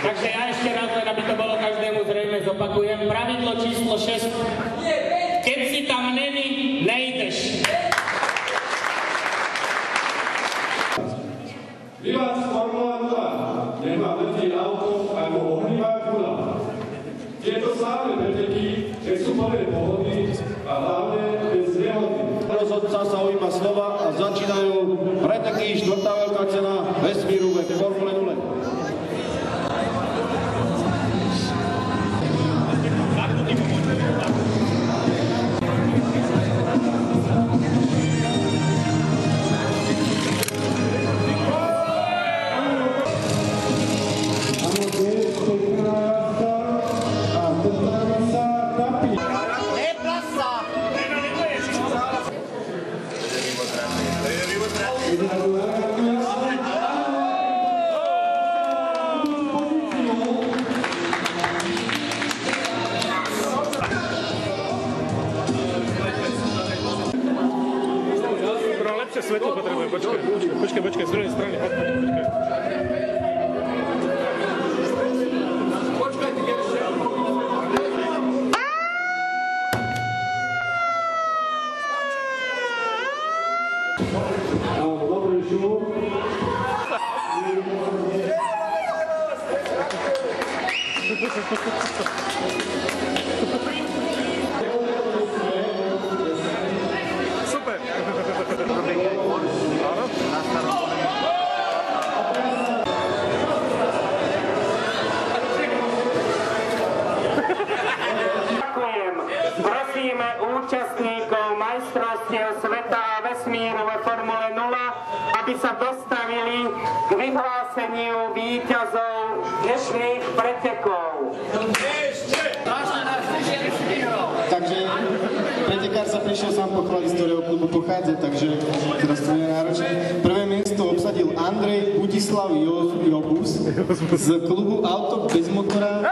Takže ja ešte raz, aby to bolo každému zrejme, zopakujem. Pravidlo číslo 6. Keď si tam není, nejdeš. Vyváz Formula 2 nemá letí auto ako ohnivá kula. Tieto slávne preteky sú plné pohody a hlavne bez nehody. Rozhodca sa ujíma slova a začínajú preteky. Štvrtá veľká cena vesmíru v Formule 0. Lepšie svetlo potrebuje, počkaj, z druhej strany, počkaj. Dobrý šum. Super. Prosíme účastníkov majstrovstiev sveta a vesmíru ve Formule 0, aby sa dostavili k vyhláseniu víťazov dnešných pretekov. Takže pretekár sa prišiel sám pochváliť, z ktorého klubu pochádza, takže teraz to je náročné. Prvé miesto obsadil Andrej Budislav Jobus z klubu Auto bez motora.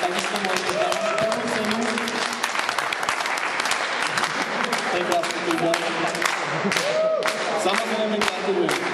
Takisto môžete dať prvú cenu. To je vlastne samozrejme gratulujem.